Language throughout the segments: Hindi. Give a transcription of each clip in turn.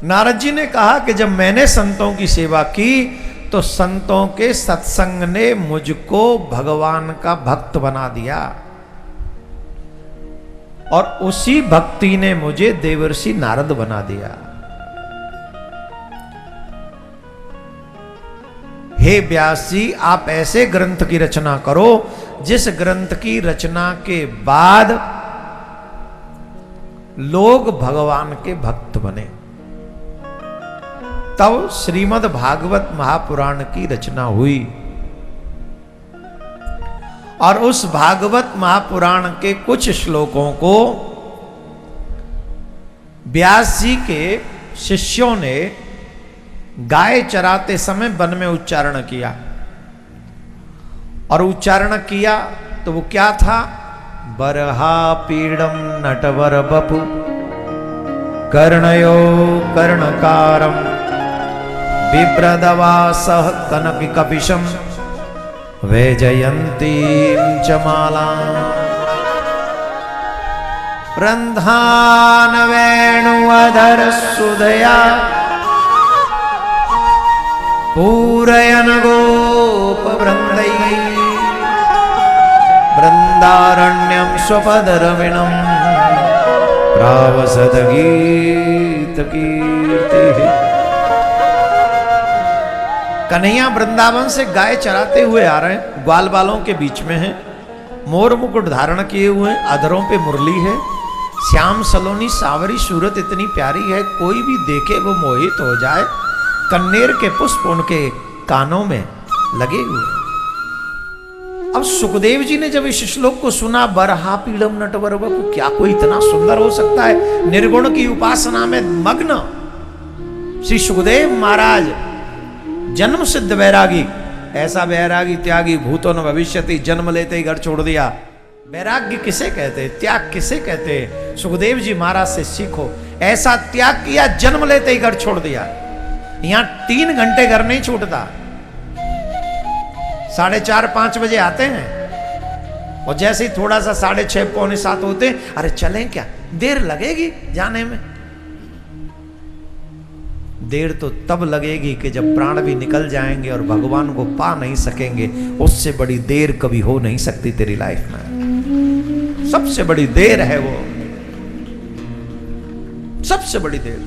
नारद जी ने कहा कि जब मैंने संतों की सेवा की तो संतों के सत्संग ने मुझको भगवान का भक्त बना दिया और उसी भक्ति ने मुझे देवर्षि नारद बना दिया। हे व्यास जी, आप ऐसे ग्रंथ की रचना करो जिस ग्रंथ की रचना के बाद लोग भगवान के भक्त बने। तब श्रीमद् भागवत महापुराण की रचना हुई और उस भागवत महापुराण के कुछ श्लोकों को व्यास जी के शिष्यों ने गाय चराते समय वन में उच्चारण किया और उच्चारण किया तो वो क्या था? बरहा पीड़म नटवर बपु कर्णयो कर्णकारम विप्रदवासः कनपि कपिशम वैजयन्तीं च मालाम् रन्धान वेणुअधर सुधया पूरयन गोप वृन्दैः वृन्दारण्यं स्वपदरविणं प्रावसद गीत कीर्तिः। कन्हैया वृंदावन से गाय चराते हुए आ रहे हैं, ग्वाल बालों के बीच में हैं, मोर मुकुट धारण किए हुए हैं, अधरों पे मुरली है, श्याम सलोनी सावरी सूरत इतनी प्यारी है, कोई भी देखे वो मोहित हो जाए। कन्नेर के पुष्प उनके कानों में लगे हुए। अब सुखदेव जी ने जब इस श्लोक को सुना, बरहा पीड़म नटवर बपु, क्या कोई इतना सुंदर हो सकता है? निर्गुण की उपासना में मग्न श्री सुखदेव महाराज, जन्म सिद्ध वैरागी, ऐसा वैरागी त्यागी भूतो न भविष्यति, जन्म लेते ही घर छोड़ दिया। वैराग्य किसे कहते, त्याग किसे कहते? सुखदेव जी महाराज से सीखो। ऐसा त्याग किया, जन्म लेते ही घर छोड़ दिया। यहां 3 घंटे घर नहीं छूटता, 4:30-5 बजे आते हैं और जैसे ही थोड़ा सा 6:30 पौने 7 होते, अरे चलें क्या, देर लगेगी जाने में। देर तो तब लगेगी कि जब प्राण भी निकल जाएंगे और भगवान को पा नहीं सकेंगे। उससे बड़ी देर कभी हो नहीं सकती तेरी लाइफ में। सबसे बड़ी देर है वो, सबसे बड़ी देर।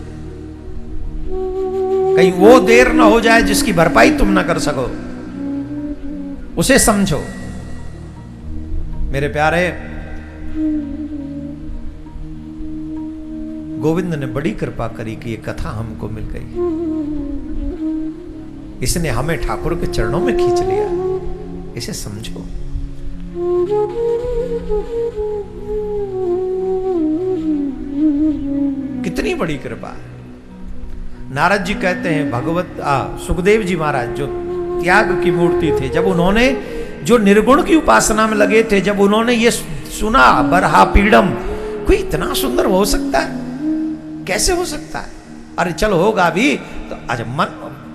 कहीं वो देर ना हो जाए जिसकी भरपाई तुम ना कर सको, उसे समझो। मेरे प्यारे, गोविंद ने बड़ी कृपा करी कि ये कथा हमको मिल गई। इसने हमें ठाकुर के चरणों में खींच लिया, इसे समझो। कितनी बड़ी कृपा। नारद जी कहते हैं, सुखदेव जी महाराज जो त्याग की मूर्ति थे, जब उन्होंने जो निर्गुण की उपासना में लगे थे, जब उन्होंने ये सुना बरहा पीड़म, कोई इतना सुंदर हो सकता है? कैसे हो सकता है? अरे चलो होगा भी तो। आज मन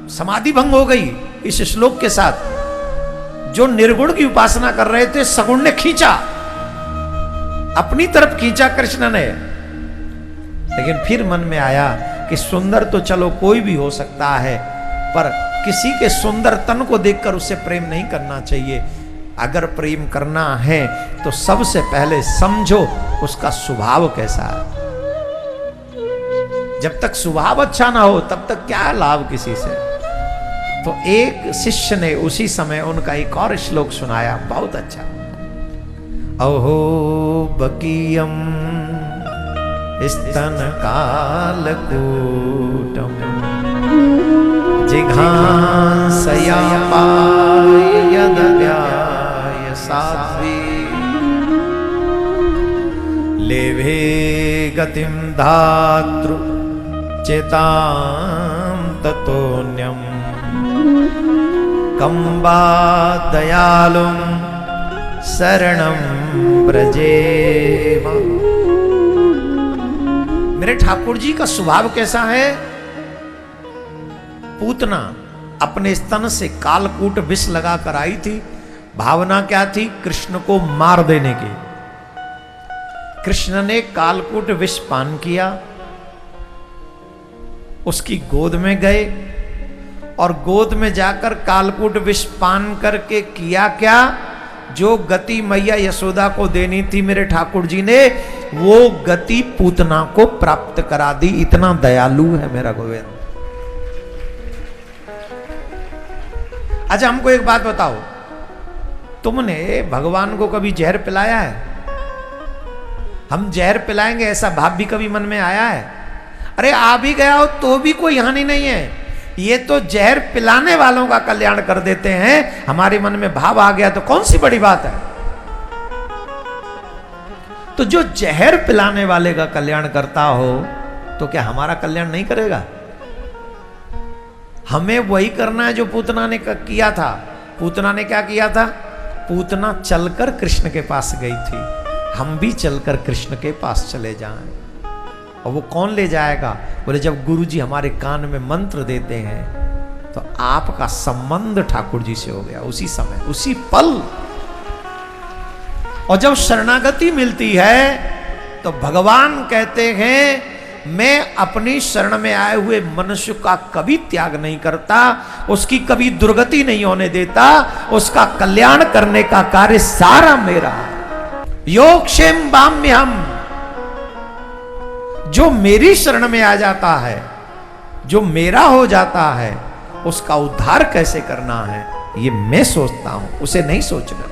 समाधि भंग हो गई इस श्लोक के साथ। जो निर्गुण की उपासना कर रहे थे, सगुण ने खींचा, अपनी तरफ खींचा कृष्ण ने। लेकिन फिर मन में आया कि सुंदर तो चलो कोई भी हो सकता है, पर किसी के सुंदर तन को देखकर उससे प्रेम नहीं करना चाहिए। अगर प्रेम करना है तो सबसे पहले समझो उसका स्वभाव कैसा है। जब तक स्वभाव अच्छा ना हो तब तक क्या लाभ किसी से। तो एक शिष्य ने उसी समय उनका एक और श्लोक सुनाया, बहुत अच्छा। अहो बकीयम स्तन कालकूटम जिघांसया पायदव्याय साध्वी लेभे गतिम धातृ चेतां ततोन्यम कंबा दयालुम शरणं ब्रजेम। मेरे ठाकुर जी का स्वभाव कैसा है? पूतना अपने स्तन से कालकूट विष लगाकर आई थी। भावना क्या थी? कृष्ण को मार देने की। कृष्ण ने कालकूट विष पान किया उसकी गोद में गए और गोद में जाकर कालकूट विष पान करके किया क्या, जो गति मैया यशोदा को देनी थी मेरे ठाकुर जी ने, वो गति पूतना को प्राप्त करा दी। इतना दयालु है मेरा गोविंद। अच्छा हमको एक बात बताओ, तुमने भगवान को कभी जहर पिलाया है? हम जहर पिलाएंगे ऐसा भाव भी कभी मन में आया है? अरे आ भी गया हो तो भी कोई हानि नहीं है। ये तो जहर पिलाने वालों का कल्याण कर देते हैं। हमारे मन में भाव आ गया तो कौन सी बड़ी बात है। तो जो जहर पिलाने वाले का कल्याण करता हो तो क्या हमारा कल्याण नहीं करेगा? हमें वही करना है जो पूतना ने किया था। पूतना ने क्या किया था? पूतना चलकर कृष्ण के पास गई थी। हम भी चलकर कृष्ण के पास चले जाएं। और वो कौन ले जाएगा? बोले जब गुरुजी हमारे कान में मंत्र देते हैं तो आपका संबंध ठाकुर जी से हो गया उसी समय, उसी पल। और जब शरणागति मिलती है तो भगवान कहते हैं मैं अपनी शरण में आए हुए मनुष्य का कभी त्याग नहीं करता, उसकी कभी दुर्गति नहीं होने देता, उसका कल्याण करने का कार्य सारा मेरा। योगक्षेम बाम्यहम, जो मेरी शरण में आ जाता है, जो मेरा हो जाता है, उसका उद्धार कैसे करना है ये मैं सोचता हूं, उसे नहीं सोचना।